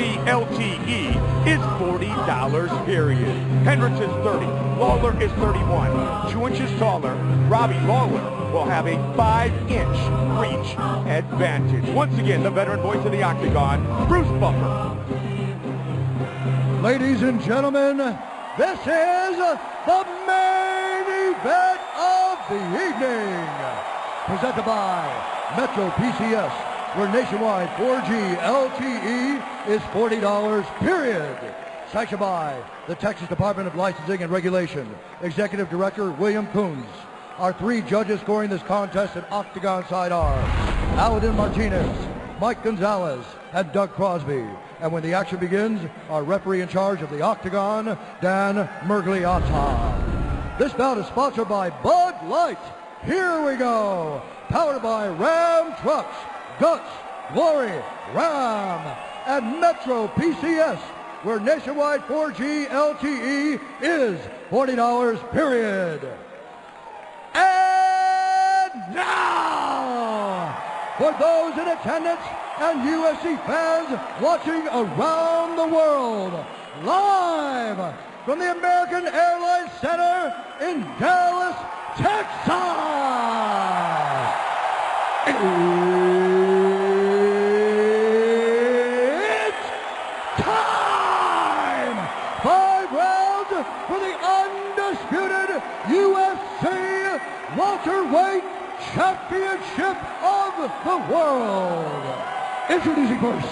4G LTE is $40, period. Hendricks is 30. Lawler is 31. 2 inches taller, Robbie Lawler will have a 5-inch reach advantage. Once again, the veteran voice of the Octagon, Bruce Buffer. Ladies and gentlemen, this is the main event of the evening. Presented by Metro PCS, where nationwide 4G LTE is $40, period. Sanctioned by the Texas Department of Licensing and Regulation. Executive Director William Coons. Our 3 judges scoring this contest at Octagon side are Aladin Martinez, Mike Gonzalez, and Doug Crosby. And when the action begins, our referee in charge of the Octagon, Dan Mergliotta. This bout is sponsored by Bud Light. Here we go. Powered by Ram Trucks, Guts, Glory, Ram, and Metro PCS, where nationwide 4G LTE is $40, period. And now, for those in attendance and UFC fans watching around the world, live from the American Airlines Center in Dallas, Texas, it's time! 5 rounds for the undisputed UFC welterweight championship of the world. Introducing first,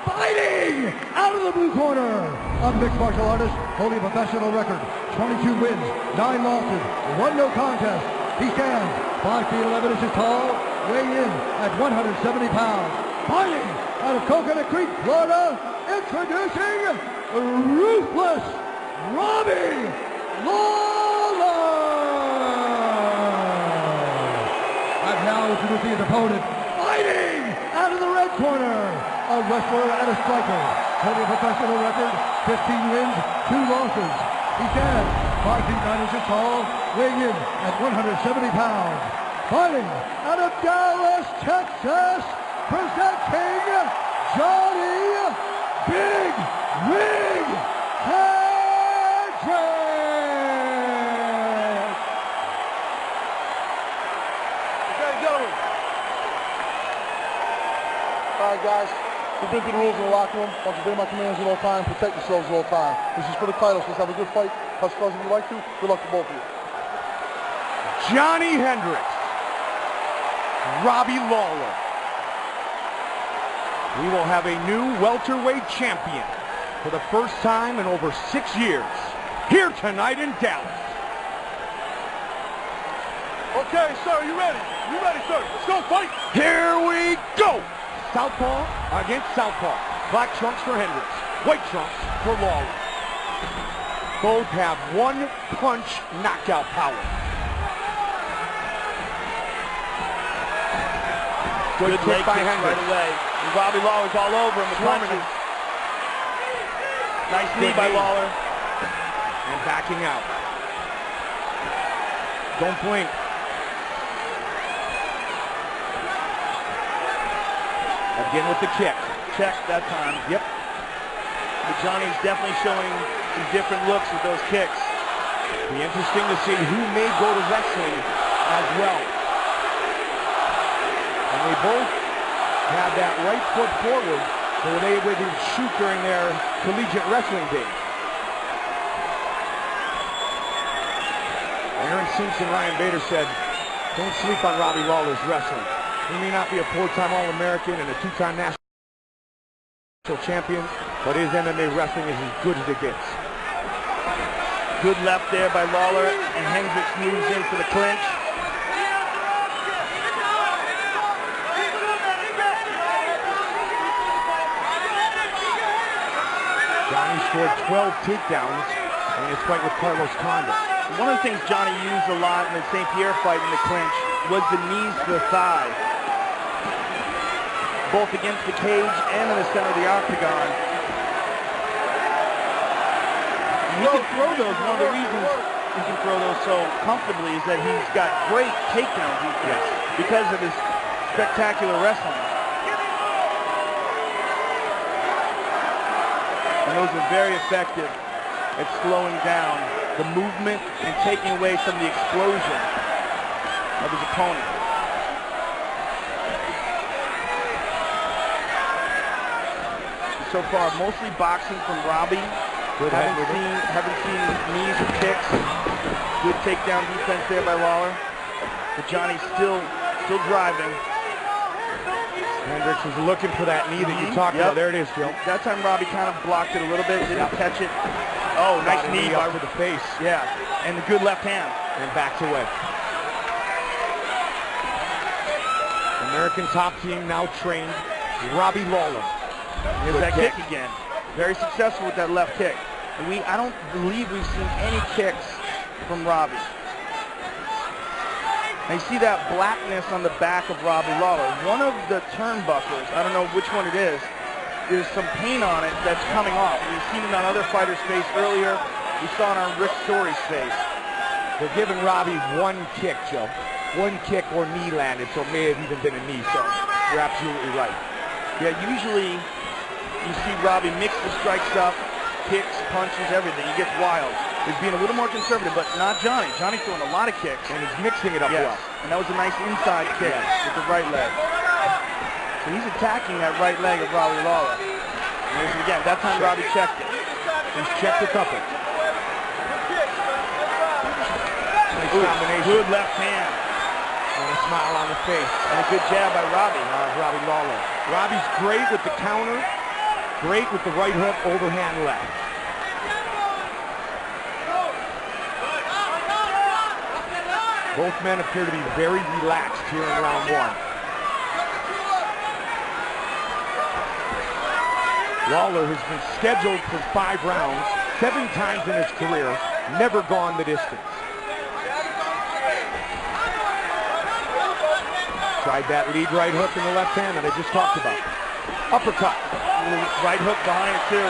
fighting out of the blue corner, a mixed martial artist holding a professional record, 22 wins, 9 losses, 1 no contest. He stands 5 feet 11 inches tall, weighing in at 170 pounds. Fighting out of Coconut Creek, Florida, introducing ruthless Robbie Lawler. And now introducing his opponent, fighting out of the red corner, a wrestler and a striker, holding a professional record, 15 wins, 2 losses. He stands 5 feet 9 inches tall, weighing in at 170 pounds. Fighting out of Dallas, Texas, presenting Johny Big Rig Hendricks. Okay, gentlemen. All right, guys. We've been through the rules in the locker room. Want to obey my commands at all times, protect yourselves at all times. This is for the titles. Let's have a good fight. Touch gloves if you like to. Good luck to both of you. Johny Hendricks, Robbie Lawler. We will have a new welterweight champion for the first time in over 6 years, here tonight in Dallas. Okay, sir, you ready? You ready, sir? Let's go, fight! Here we go! Southpaw against southpaw. Black trunks for Hendricks, white trunks for Lawler. Both have 1-punch knockout power. Good leg by kick Hendricks. right away. And Robbie Lawler's all over him with punches. Nice knee by Lawler. And backing out. Don't blink. Again with the kick. Check that time. Yep. But Johnny's definitely showing some different looks with those kicks. Be interesting to see who may go to wrestling as well. And they both have that right foot forward, so they would shoot during their collegiate wrestling days. Aaron Simpson, Ryan Bader said, don't sleep on Robbie Lawler's wrestling. He may not be a 4-time All-American and a 2-time national champion, but his MMA wrestling is as good as it gets. Good left there by Lawler, and Hendricks moves in for the clinch. Johnny scored 12 takedowns in his fight with Carlos Condit. One of the things Johnny used a lot in the St. Pierre fight in the clinch was the knees to the thigh, both against the cage and in the center of the octagon. He can throw those. One of the reasons he can throw those so comfortably is that he's got great takedown defense because of his spectacular wrestling. those are very effective at slowing down the movement and taking away some of the explosion of his opponent. So far, mostly boxing from Robbie. Haven't seen knees or kicks. Good takedown defense there by Lawler. But Johnny's still driving. Hendricks is looking for that knee that you talked about. There it is, Joe. That time Robbie kind of blocked it a little bit, didn't catch it. Oh, nice knee up to the face. Yeah, and a good left hand. And backs away. American top team now trained. Robbie Lawler. Here's that kick again. Very successful with that left kick. And I don't believe we've seen any kicks from Robbie. Now you see that blackness on the back of Robbie Lawler. One of the turnbuckles, I don't know which one it is, there's some paint on it that's coming off. We've seen it on other fighters' face earlier. We saw it on Rick Story's face. They're giving Robbie one kick, Joe. One kick or knee landed, so it may have even been a knee, so you're absolutely right. Yeah, usually you see Robbie mix the strikes up, kicks, punches, everything. He gets wild. He's being a little more conservative, but not Johnny. Johnny's throwing a lot of kicks. And he's mixing it up well. And that was a nice inside kick with the right leg. So he's attacking that right leg of Robbie Lawler. And again, that time Robbie checked it. He's checked a couple. Nice combination. Good left hand. And a smile on the face. And a good jab by Robbie. Robbie Lawler. Robbie's great with the counter. Great with the right hook, overhand left. Both men appear to be very relaxed here in round one. Lawler has been scheduled for 5 rounds, 7 times in his career, never gone the distance. Tried that lead right hook in the left hand that I just talked about. Uppercut. Right hook behind it too.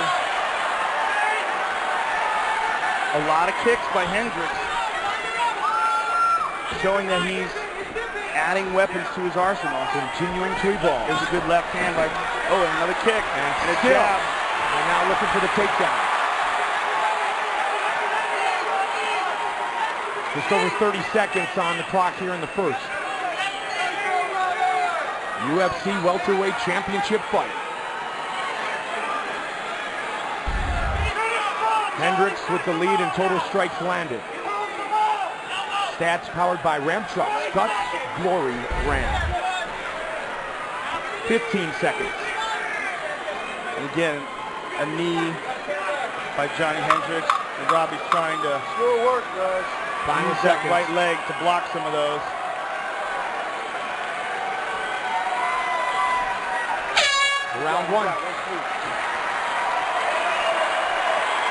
A lot of kicks by Hendricks, showing that he's adding weapons to his arsenal. Continuing to evolve. There's a good left hand by, another kick and a jab. They're now looking for the takedown. Just over 30 seconds on the clock here in the first. UFC welterweight championship fight. Hendricks with the lead in total strikes landed. Stats powered by Ram Trucks. Guts, Glory, Ram. 15 seconds. And again, a knee by Johny Hendricks. And Robbie's trying to Still work, guys. use that right leg to block some of those. Round one.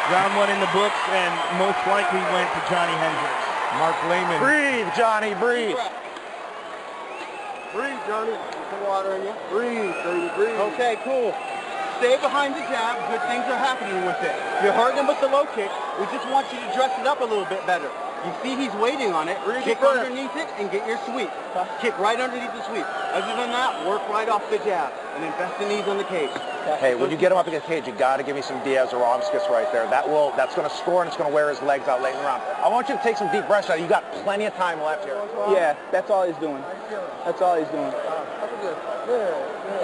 Round one in the books, and most likely went to Johny Hendricks. Mark Lehman. Breathe, Johnny, breathe. Breathe, Johnny. Put some water in you. Breathe, baby, breathe. Okay, cool. Stay behind the jab. Good things are happening with it. You're hurting him with the low kick. We just want you to dress it up a little bit better. You see he's waiting on it. Kick underneath it and get your sweep. Kick right underneath the sweep. Other than that, work right off the jab and invest the knees on the cage. Hey, when you get him up against the cage, you got to give me some Diaz or Romskis right there. That's going to score and it's going to wear his legs out late in the round. I want you to take some deep breaths out. You got plenty of time left here. Yeah, that's all he's doing. That's all he's doing.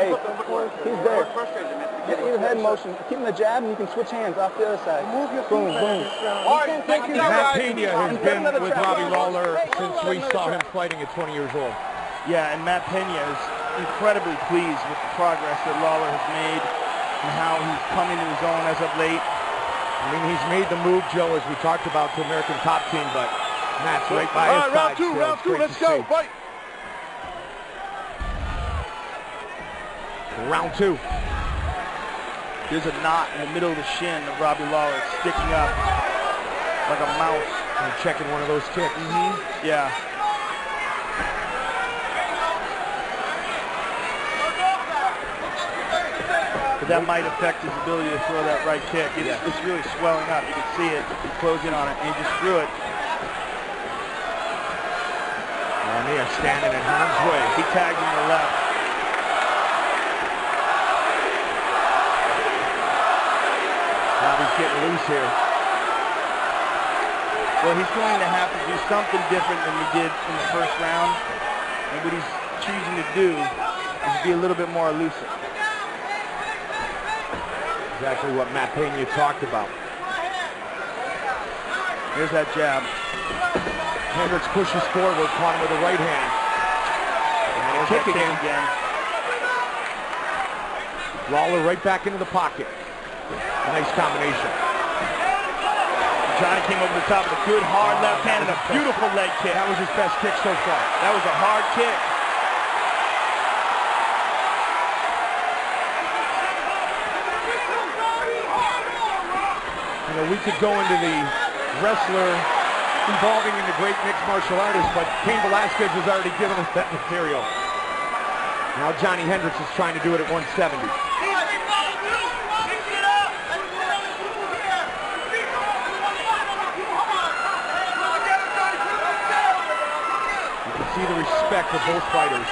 Hey, he's there. Get your head motion. Keep him the jab and you can switch hands off the other side. Boom, boom. Matt Pena has been with Robbie Lawler since we saw him fighting at 20 years old. Yeah, and Matt Pena is incredibly pleased with the progress that Lawler has made and how he's come into his own as of late. I mean, he's made the move, Joe, as we talked about, to American Top Team, but Matt's right by his side. Round two, let's go, fight. Round two. There's a knot in the middle of the shin of Robbie Lawler. It's sticking up like a mouse. And checking one of those kicks. Yeah. But that might affect his ability to throw that right kick. It's really swelling up. You can see it. He's closing on it, and he just threw it. And they are standing in harm's way. He tagged him to the left. He's getting loose here. Well, he's going to have to do something different than he did in the first round. And what he's choosing to do is be a little bit more elusive. Exactly what Matt Pena talked about. There's that jab. Hendricks pushes forward, caught him with the right hand. And a kick again. Lawler right back into the pocket. Nice combination. Johnny came over the top with a good hard left hand and a beautiful leg kick. That was his best kick so far. That was a hard kick. You know, we could go into the wrestler evolving into great mixed martial artist, but Cain Velasquez has already given us that material. Now Johny Hendricks is trying to do it at 170. See the respect of both fighters.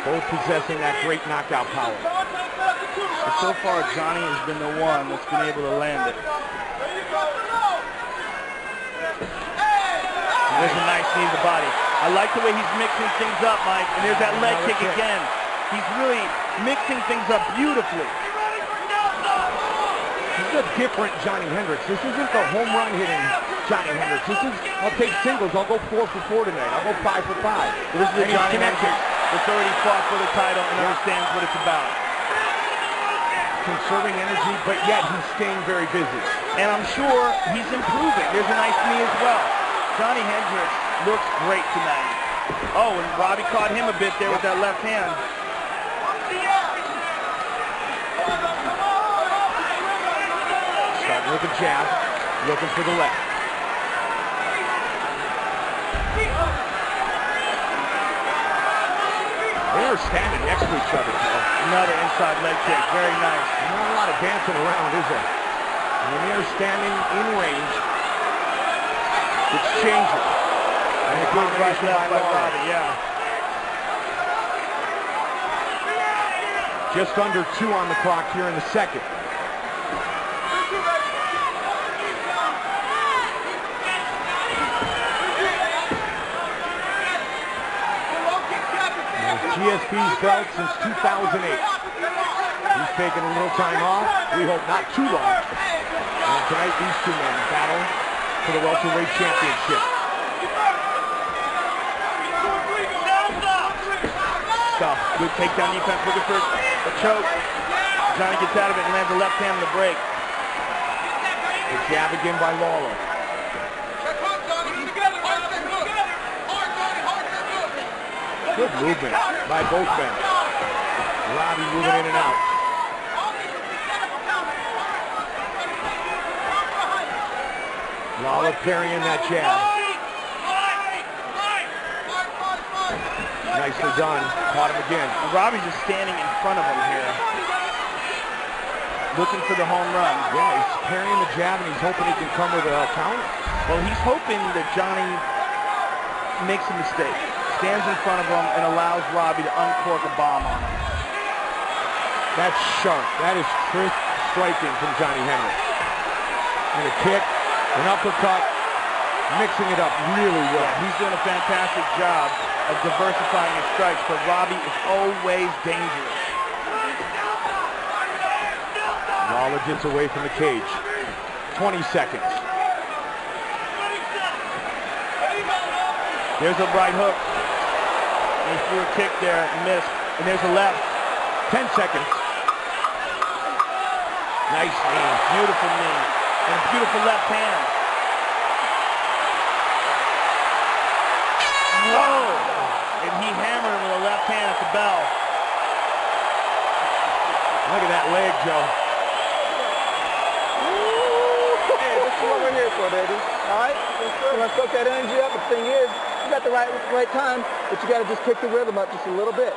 Both possessing that great knockout power. And so far, Johnny has been the one that's been able to land it. There's a nice knee to the body. I like the way he's mixing things up, Mike. And there's that leg kick again. He's really mixing things up beautifully. This is a different Johny Hendricks. This isn't the home run hitting Johny Hendricks. This is, I'll take singles. I'll go 4 for 4 tonight. I'll go 5 for 5. Well, this is the Johny Hendricks that's already fought for the title and understands what it's about. Conserving energy, but yet he's staying very busy. And I'm sure he's improving. There's a nice knee as well. Johny Hendricks looks great tonight. Oh, and Robbie caught him a bit there with that left hand. Starting with a jab, looking for the left. They are standing next to each other, Joe. Another inside leg kick, very nice. Not a lot of dancing around, is there? When they're standing in range, it's changing. And a good right left by Robbie, yeah. Just under 2 on the clock here in the second. GSP's belt since 2008. He's taken a little time off. We hope not too long. And tonight, these two men battle for the welterweight championship. Stuff. Good takedown defense, looking for a choke. Johnny gets out of it and lands a left hand on the break. The jab again by Lawler. Good movement by both men. Robbie moving in and out. Lawler parrying that jab. Nicely done. Caught him again. Robbie's just standing in front of him here, looking for the home run. Yeah, he's parrying the jab and he's hoping he can come with a counter. Well, he's hoping that Johnny makes a mistake, stands in front of him, and allows Robbie to uncork a bomb on him. That's sharp. That is crisp striking from Johny Hendricks. And a kick, an uppercut, mixing it up really well. Yeah, he's doing a fantastic job of diversifying his strikes, but Robbie is always dangerous. Lawler gets away from the cage. 20 seconds. There's a right hook. He threw a kick there and missed. And there's a left. 10 seconds. Nice knee. Beautiful knee. And a beautiful left hand. Whoa! And he hammered him with a left hand at the bell. Look at that leg, Joe. Hey, this is what we're here for, baby. All right? You want to soak that energy up? The thing is, you got the right time, but you got to just kick the rhythm up just a little bit.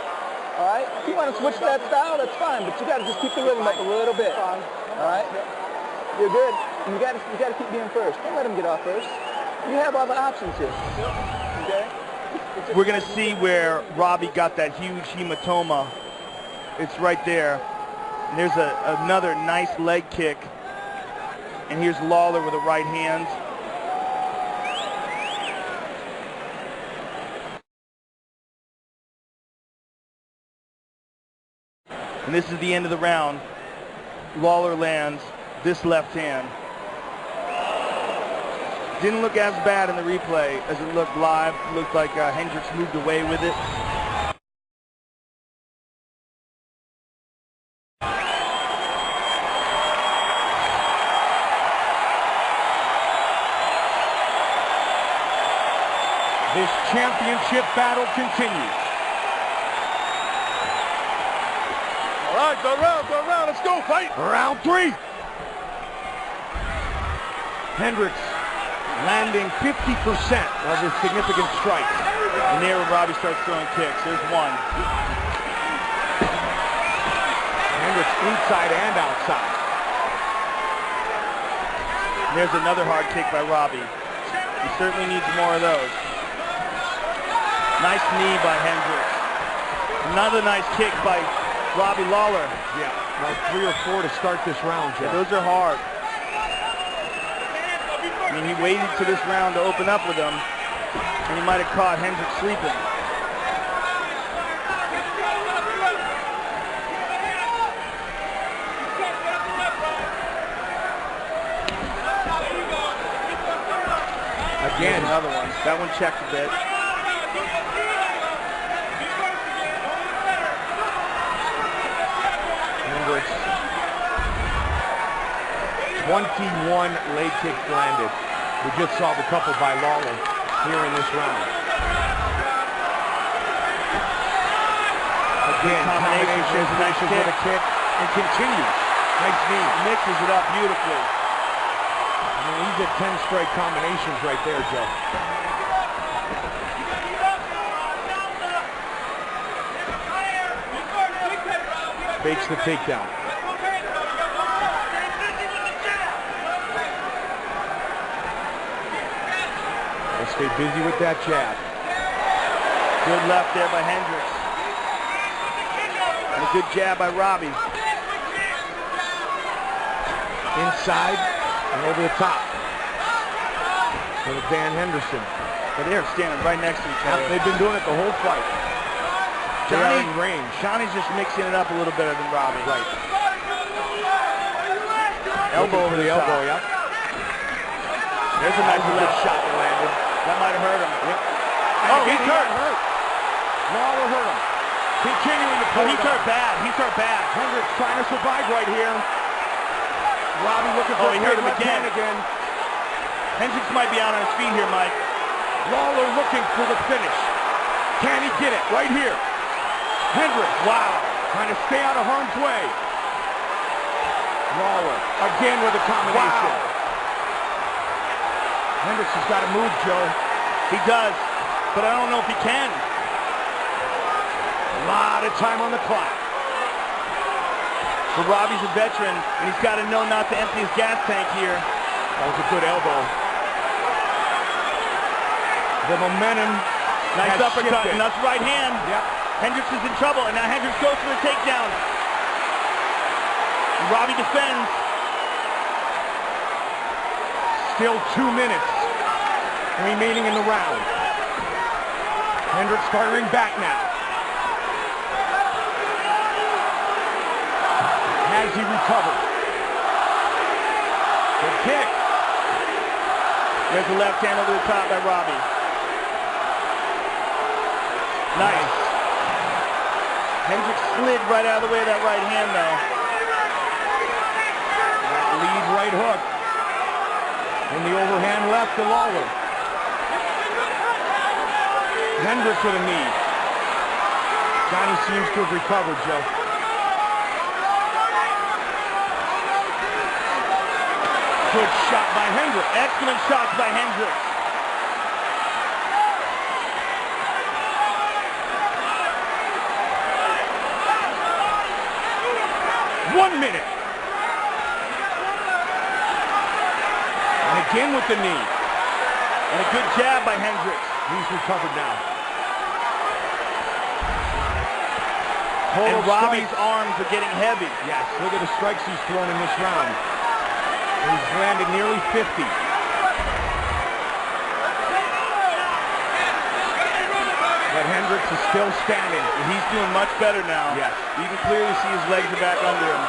All right? If you want to switch to that style, that's fine, but you got to just keep the rhythm up a little bit. All right? You're good. And you got to keep being first. Don't let him get off first. You have all the options here. Okay? We're going to see where Robbie got that huge hematoma. It's right there. And there's another nice leg kick. And here's Lawler with a right hand. And this is the end of the round. Lawler lands this left hand. Didn't look as bad in the replay as it looked live. It looked like Hendricks moved away with it. This championship battle continues. All right, go around, let's go, fight! Round 3. Hendricks landing 50% of his significant strikes. And there when Robbie starts throwing kicks. There's one. Hendricks inside and outside. And there's another hard kick by Robbie. He certainly needs more of those. Nice knee by Hendricks. Another nice kick by Robbie Lawler. Yeah, about 3 or 4 to start this round, Jeff. Yeah, those are hard. I mean, he waited to this round to open up with him, and he might have caught Hendricks sleeping. Again, another one. That one checked a bit. Hendricks. 21 leg kicks landed. We just saw the couple by Lawler here in this round. Again, combinations with a kick and continues. Nice knee. Mixes it up beautifully. I mean, he's at 10 straight combinations right there, Joe. Fakes the takedown. Let's stay busy with that jab. Good left there by Hendricks. And a good jab by Robbie. Inside and over the top. For Dan Henderson. But they're standing right next to each other. They've been doing it the whole fight. Johnny in range. Johnny's just mixing it up a little better than Robbie. Right. Elbow over the elbow, top. yep. There's a nice left shot that landed. That might have hurt him. Yep. Oh, he's hurt. Lawler hurt him. Continuing to pull he's hurt bad. He's hurt bad. Hendricks trying to survive right here. Robbie looking for he hurt him again. Hendricks might be out on his feet here, Mike. Lawler looking for the finish. Can he get it? Right here. Hendricks, wow, trying to stay out of harm's way. Lawler, again with a combination. Wow. Hendricks has got to move, Joe. He does, but I don't know if he can. A lot of time on the clock. But Robbie's a veteran, and he's got to know not to empty his gas tank here. That was a good elbow. The momentum. Nice uppercut, and that's right hand. Yep. Hendricks is in trouble, and now Hendricks goes for the takedown. And Robbie defends. Still 2 minutes remaining in the round. Hendricks firing back now. Has he recovered? Good kick. There's a left hand over the top by Robbie. Nice. Hendricks slid right out of the way of that right hand, though. That lead right hook. And the overhand left to Lawler. Hendricks with a knee. Johnny seems to have recovered, Joe. Good shot by Hendricks. Excellent shots by Hendricks. One minute. And again with the knee. And a good jab by Hendricks. He's recovered now. Total and Robbie's strikes. arms are getting heavy. Yes, look at the strikes he's thrown in this round. He's landed nearly 50. But Hendricks is still standing. He's doing much better now. Yes. You can clearly see his legs are back under him.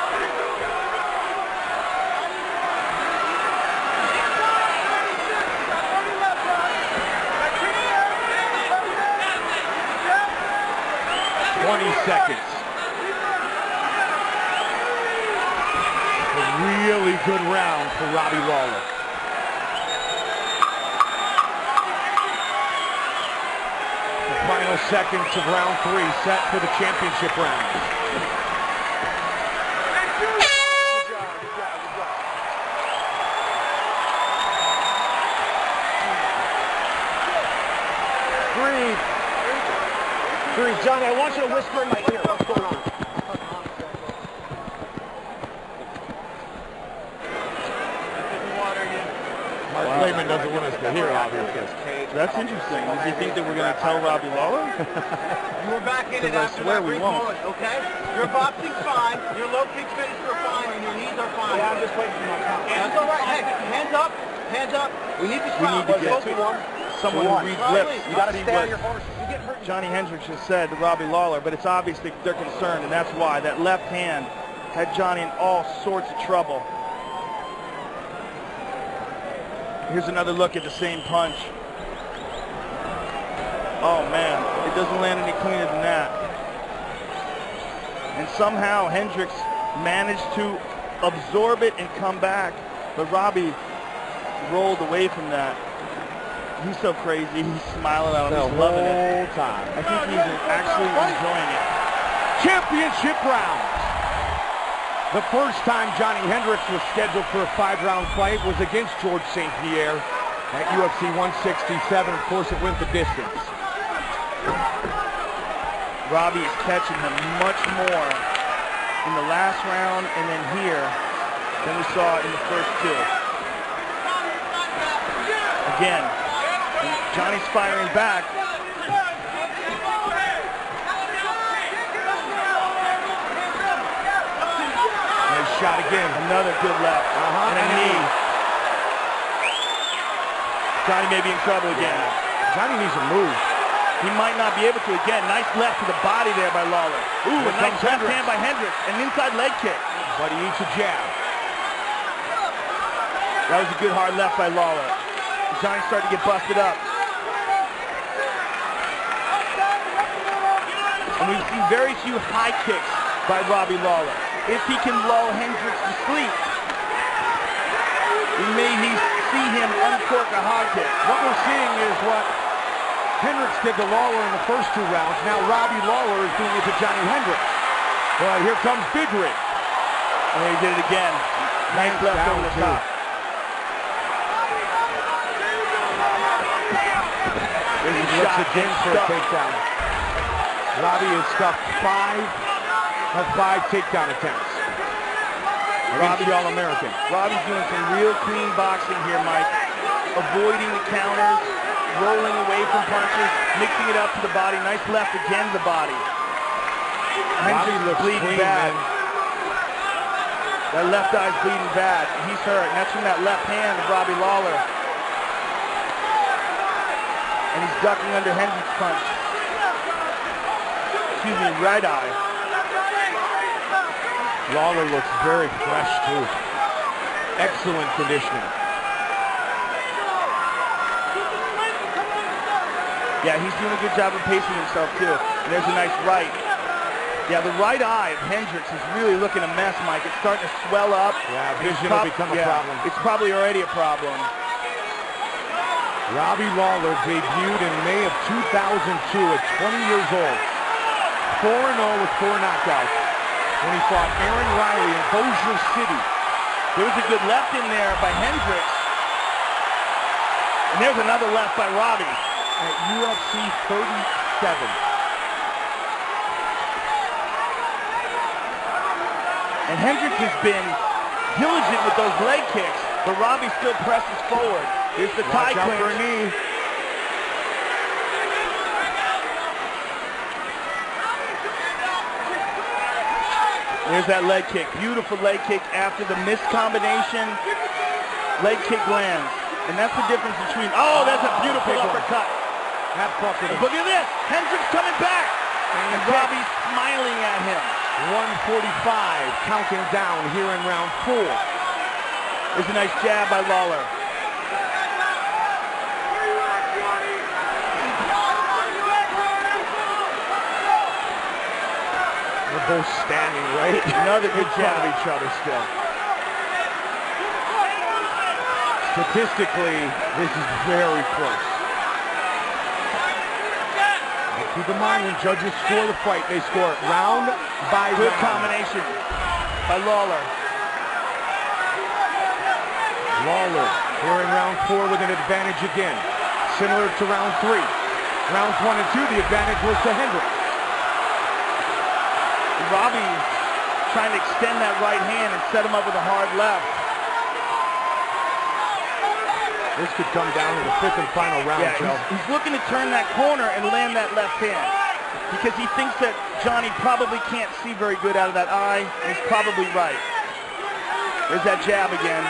Seconds. A really good round for Robbie Lawler. The final seconds of round 3 set for the championship round. Breathe, Johnny, I want you to whisper in my ear. What's going on? Mark Lehman doesn't want us to hear, obviously. That's interesting. Does he think that we're going to tell Robbie Lawler? You were back in it I after swear that we brief won't. moment, okay? Your boxing's fine, your low kick finishes are fine, and your knees are fine. Yeah, I'm just waiting for my count. That's all right. Hey, hands up, hands up. We need this round. need to get Both of them. Someone who reads lips. You You got to stay on your horse. You get hurt. Johnny Hendricks just said to Robbie Lawler, but it's obvious that they're concerned, and that's why. That left hand had Johnny in all sorts of trouble. Here's another look at the same punch. Oh man, it doesn't land any cleaner than that. And somehow Hendricks managed to absorb it and come back, but Robbie rolled away from that. He's so crazy. He's smiling at him. He's loving it. Time. I think he's actually enjoying it. Championship round. The first time Johny Hendricks was scheduled for a 5-round fight was against George St. Pierre at UFC 167. Of course, it went the distance. Robbie is catching him much more in the last round and then here than we saw in the first 2. Again, Johnny's firing back. Nice shot again. Another good left and a knee. Johnny may be in trouble again. Johnny needs to move. He might not be able to again. Nice left to the body there by Lawler. Ooh, Here a nice comes left Hendricks. hand by Hendricks. An inside leg kick. But he eats a jab. That was a good hard left by Lawler. Johnny's starting to get busted up. And we've seen very few high kicks by Robbie Lawler. If he can lull Hendricks to sleep, we may see him uncork a high kick. What we're seeing is what Hendricks did to Lawler in the first 2 rounds. Now Robbie Lawler is doing it to Johny Hendricks. Well, here comes Big Rig. And he did it again. Nice left down over the too. top. He looks again for a takedown. Robbie has stuffed 5 of 5 takedown attempts. Robbie All-American. Robbie's doing some real clean boxing here, Mike. Avoiding the counters, rolling away from punches, mixing it up to the body. Nice left again to the body. Hendricks looks bleeding clean, bad. man. That left eye's bleeding bad. He's hurt. And that's from that left hand of Robbie Lawler. And he's ducking under Hendricks' punch. Excuse me, right eye. Lawler looks very fresh too. Excellent conditioning. Yeah, he's doing a good job of pacing himself too. And there's a nice right. Yeah, the right eye of Hendricks is really looking a mess, Mike. It's starting to swell up. Yeah, vision will become a problem. It's probably already a problem. Robbie Lawler debuted in May of 2002 at 20 years old. 4-0 with 4 knockouts when he fought Aaron Riley in Bossier City. There was a good left in there by Hendricks. And there's another left by Robbie. At UFC 37. And Hendricks has been diligent with those leg kicks, but Robbie still presses forward. Here's the tie Watch out clinch. for a knee. There's that leg kick. Beautiful leg kick after the missed combination. Leg kick lands. And that's the difference between... Oh, that's a beautiful uppercut. That bucketed. Look at this. Hendricks coming back. And Robbie's smiling at him. 145 counting down here in round 4. There's a nice jab by Lawler. They're both standing right. Another good jab. Each other still. Statistically, this is very close. Keep in mind, when judges score the fight, they score it round by Good round. combination by Lawler. Lawler here in round 4 with an advantage again, similar to round 3. Rounds 1 and 2, the advantage was to Hendricks. Robbie trying to extend that right hand and set him up with a hard left. This could come down to the 5th and final round, Joe. He's looking to turn that corner and land that left hand because he thinks that Johnny probably can't see very good out of that eye. He's probably right. There's that jab again.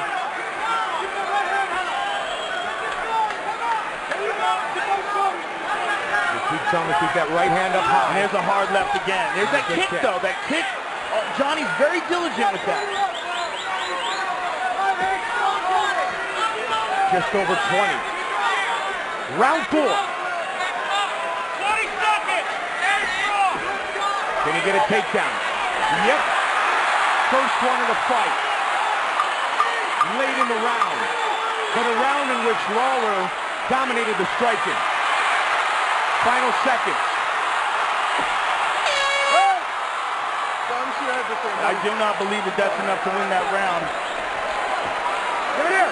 Keep telling him to keep that right hand up high. And there's a hard left again. There's that kick, though. That kick, Johnny's very diligent with that. Just over 20. Round 4. 20 seconds. Can he get a takedown? Yep. First one of the fight. Late in the round. But a round in which Lawler dominated the striking. Final seconds. I do not believe that that's enough to win that round. Right here.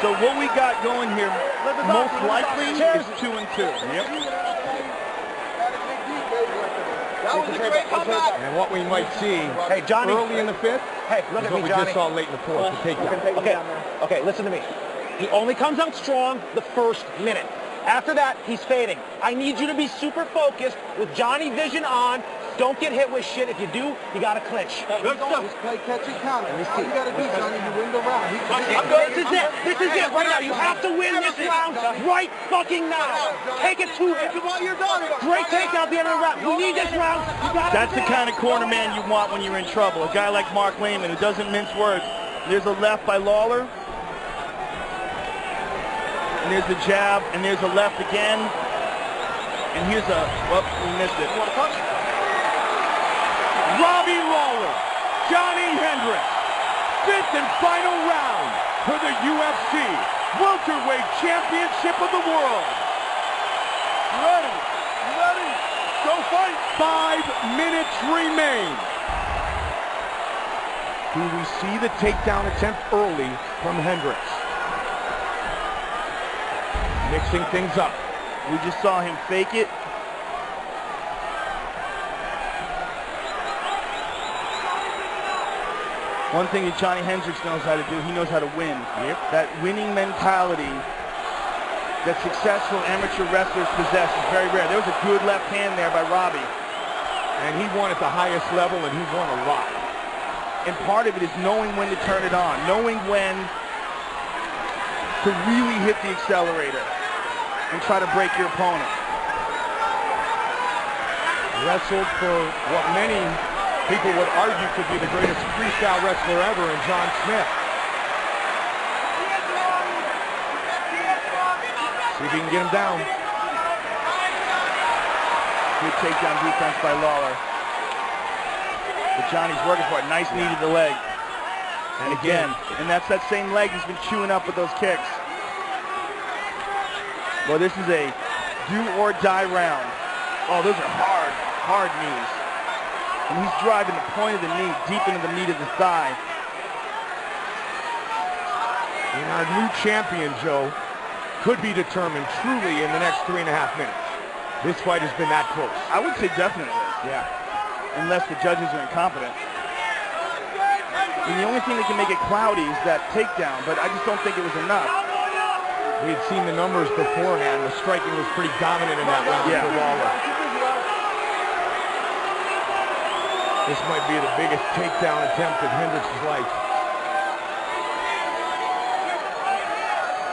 So what we got going here, most likely, is 2 and 2. Yep. That was a great comeback. And what we might see Johnny, early in the 5th hey, look at what me, we Johnny. just saw late in the 4th, the takedown. Okay, listen to me. He only comes out strong the first minute. After that, he's fading. I need you to be super focused with Johnny vision on. Don't get hit with shit. If you do, you got to clinch. Good stuff. Play catch and counter. All you got to do, Johnny, you win the round. This is it. This is it right now. You have to win this round right fucking now. Take it to him. Great takedown at the end of the round. You need this round. That's the kind of corner man you want when you're in trouble. A guy like Mark Lehman who doesn't mince words. There's a left by Lawler. And there's the jab. And there's a left again. And here's a... Well, we missed it. Robbie Lawler, Johny Hendricks, 5th and final round for the UFC welterweight championship of the world. Ready? You ready? Go fight. 5 minutes remain. Do we see the takedown attempt early from Hendricks? Mixing things up. We just saw him fake it. One thing that Johny Hendricks knows how to do, he knows how to win. Yep. That winning mentality that successful amateur wrestlers possess is very rare. There was a good left hand there by Robbie. And he won at the highest level, and he won a lot. And part of it is knowing when to turn it on, knowing when to really hit the accelerator and try to break your opponent. Wrestled for what many people would argue could be the greatest freestyle wrestler ever in John Smith. See if he can get him down. Good takedown defense by Lawler. But Johnny's working for it. Nice knee to the leg. And again, and that's that same leg he's been chewing up with those kicks. Well, this is a do or die round. Oh, those are hard knees. And he's driving the point of the knee deep into the meat of the thigh. And our new champion, Joe, could be determined truly in the next 3.5 minutes. This fight has been that close. I would say definitely. Yeah. Unless the judges are incompetent. And the only thing that can make it cloudy is that takedown, but I just don't think it was enough. We had seen the numbers beforehand. The striking was pretty dominant in that round for Lawler. This might be the biggest takedown attempt of Hendricks' life.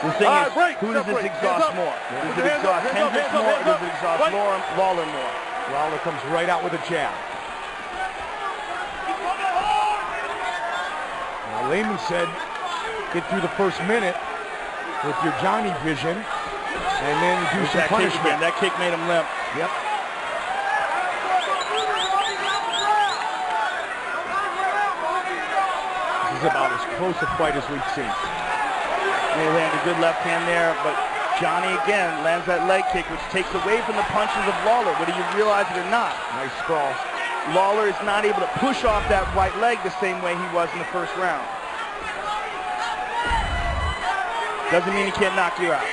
The thing is, who does this exhaust more? Does it exhaust Hendricks more, or does it exhaust Lawler more? Lawler comes right out with a jab. Now, Lehman said, get through the first minute with your Johnny vision, and then do some punishment. That kick made him limp. Yep. This is about as close a fight as we've seen. They land a good left hand there, but Johnny again lands that leg kick, which takes away from the punches of Lawler, whether you realize it or not. Nice sprawl. Lawler is not able to push off that right leg the same way he was in the first round. Doesn't mean he can't knock you out.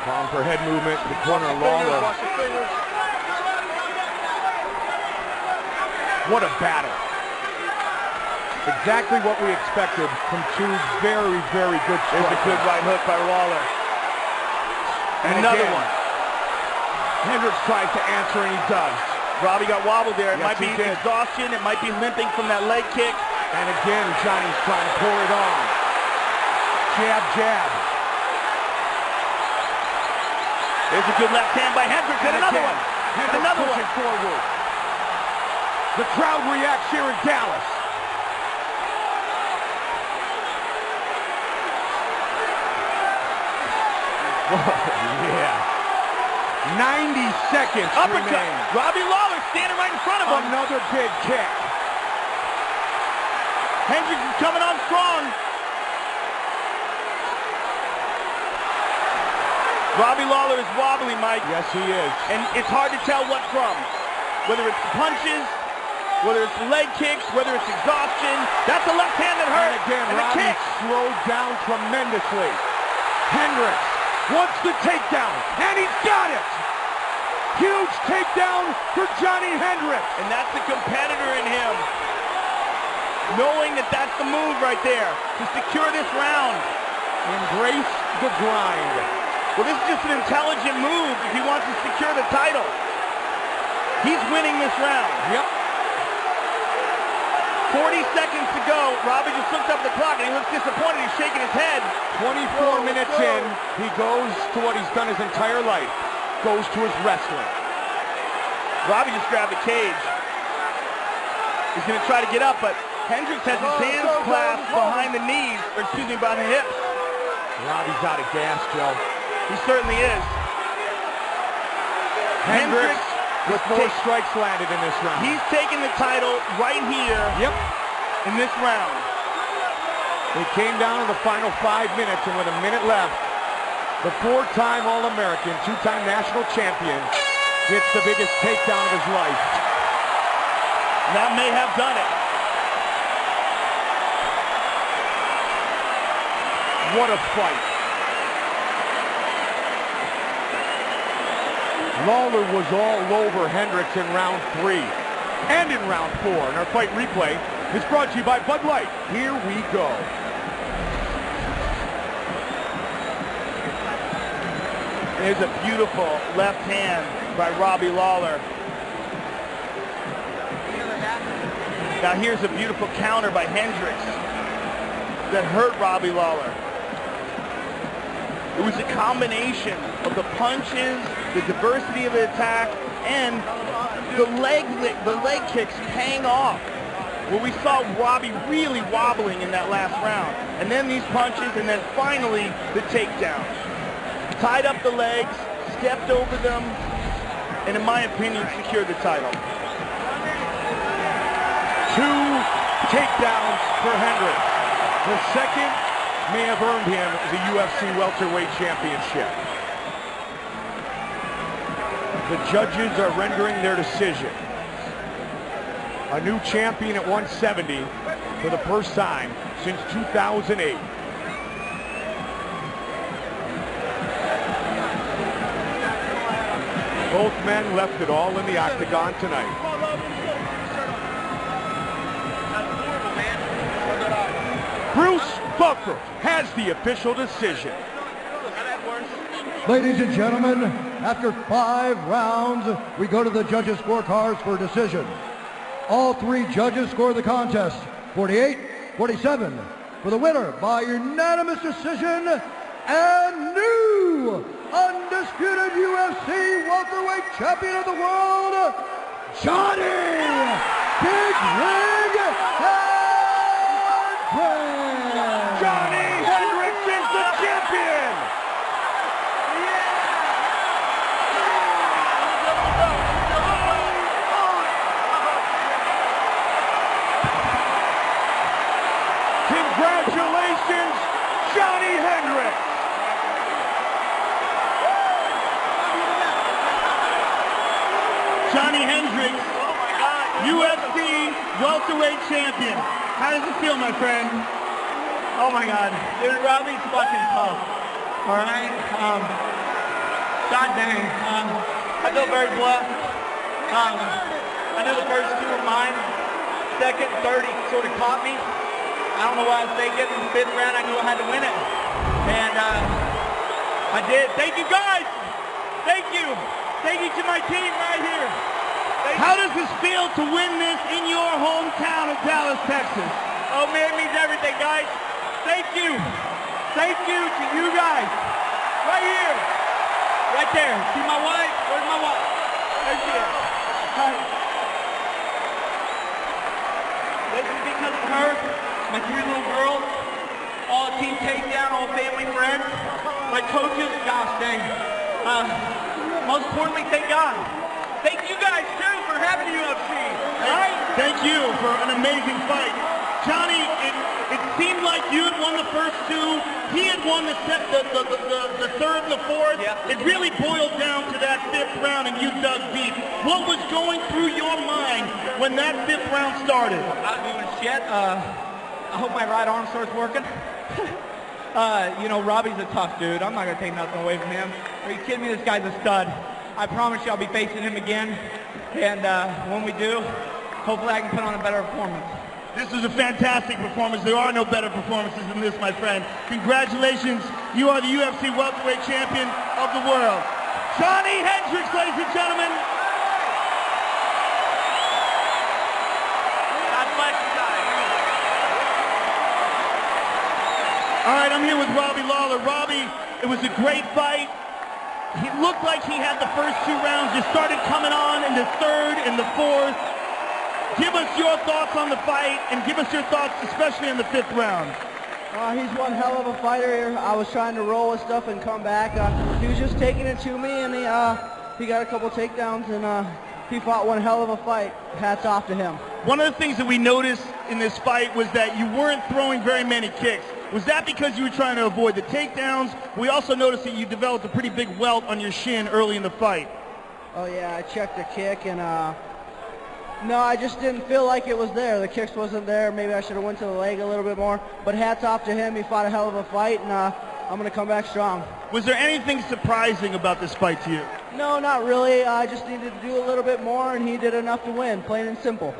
Palm per head movement, the corner of Lawler. What a battle. Exactly what we expected from two very, very good strikers. There's a good right hook by Lawler. And another again, one. Hendricks tries to answer, and he does. Robbie got wobbled there. It Yes, might be he did. exhaustion. It might be limping from that leg kick. And again, Johnny's trying to pour it on. Jab, jab. There's a good left hand by Hendricks. And another one. Hendricks Another one. pushing forward. The crowd reacts here in Dallas. Yeah. 90 seconds Uppercut. remain. Robbie Lawler standing right in front of him. Another big kick. Hendricks is coming on strong. Robbie Lawler is wobbly, Mike. Yes, he is. And it's hard to tell what from. Whether it's punches, whether it's leg kicks, whether it's exhaustion. That's a left hand that hurt. And again, and the Robbie kick. slowed down tremendously. Hendricks wants the takedown, and he's got it! Huge takedown for Johny Hendricks. And that's the competitor in him. Knowing that that's the move right there to secure this round. Embrace the grind. Well, this is just an intelligent move if he wants to secure the title. He's winning this round. Yep. 40 seconds to go. Robbie just looked up at the clock and he looks disappointed. He's shaking his head. 24 minutes in, he goes to what he's done his entire life. Goes to his wrestling. Robbie just grabbed the cage. He's going to try to get up, but Hendricks has his hands clasped behind the knees, or excuse me, behind the hips. Robbie's out of gas, Joe. He certainly is. Hendricks with 4 strikes landed in this round. He's taking the title right here. Yep. In this round. It came down to the final 5 minutes, and with a minute left, the 4-time All-American, 2-time national champion, gets the biggest takedown of his life. That may have done it. What a fight. Lawler was all over Hendricks in round 3 and in round 4. And our fight replay is brought to you by Bud Light. Here we go. There's a beautiful left hand by Robbie Lawler. Now here's a beautiful counter by Hendricks that hurt Robbie Lawler. It was a combination of the punches, the diversity of the attack, and the leg kicks paying off. Where we saw Robbie really wobbling in that last round. And then these punches, and then finally the takedown. Tied up the legs, stepped over them, and in my opinion, secured the title. 2 takedowns for Hendricks. The second may have earned him the UFC welterweight championship. The judges are rendering their decision. A new champion at 170 for the first time since 2008. Both men left it all in the octagon tonight. Bruce Buffer has the official decision. Ladies and gentlemen, After 5 rounds, we go to the judges' scorecards for decision. All 3 judges score the contest 48-47 for the winner by unanimous decision and new undisputed UFC welterweight champion of the world, Johny Big Rig Hendricks. Johny Hendricks is the champion. Congratulations, Johny Hendricks. Johny Hendricks, UFC welterweight champion. How does it feel, my friend? Oh my God, dude, Robbie's fucking tough. All right. God dang. I feel very blessed. I knew the first 2 were mine. Second, third, he sort of caught me. I don't know why I was thinking. In the 5th round, I knew I had to win it, and I did. Thank you, guys. Thank you. Thank you to my team right here. How does this feel to win this in your hometown of Dallas, Texas? Oh man, it means everything, guys. Thank you. Thank you to you guys. Right here. Right there. See my wife? Where's my wife? There she is. Hi. This is because of her, my 3 little girls, all Team Takedown, all family friends, my coaches, gosh dang. Most importantly, thank God. Thank you guys too for having UFC. All right? Thank you for an amazing fight. Johny, it seemed like you had won the first 2. He had won the 3rd and the 4th. Yeah. It really boiled down to that 5th round, and you dug deep. What was going through your mind when that 5th round started? Not doing shit. I hope my right arm starts working. You know, Robbie's a tough dude. I'm not going to take nothing away from him. Are you kidding me? This guy's a stud. I promise you I'll be facing him again. And when we do, hopefully I can put on a better performance. This was a fantastic performance. There are no better performances than this, my friend. Congratulations. You are the UFC welterweight champion of the world. Johny Hendricks, ladies and gentlemen. God bless you guys. All right, I'm here with Robbie Lawler. Robbie, it was a great fight. It looked like he had the first 2 rounds. You started coming on in the 3rd and the 4th. Give us your thoughts on the fight, and give us your thoughts, especially in the 5th round. He's one hell of a fighter here. I was trying to roll with stuff and come back. He was just taking it to me, and he got a couple takedowns, and he fought one hell of a fight. Hats off to him. One of the things that we noticed in this fight was that you weren't throwing very many kicks. Was that because you were trying to avoid the takedowns? We also noticed that you developed a pretty big welt on your shin early in the fight. Oh yeah, I checked the kick, and no, I just didn't feel like it was there. The kicks wasn't there. Maybe I should have went to the leg a little bit more. But hats off to him. He fought a hell of a fight, and I'm going to come back strong. Was there anything surprising about this fight to you? No, not really. I just needed to do a little bit more, and he did enough to win, plain and simple.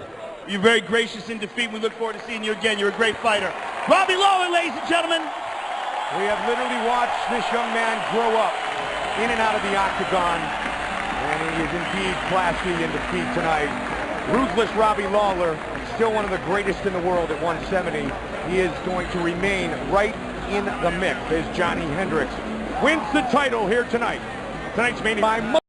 You're very gracious in defeat. We look forward to seeing you again. You're a great fighter. Robbie Lawler, ladies and gentlemen. We have literally watched this young man grow up in and out of the octagon, and he is indeed classy in defeat tonight. Ruthless Robbie Lawler, still one of the greatest in the world at 170. He is going to remain right in the mix as Johny Hendricks wins the title here tonight. Tonight's main event by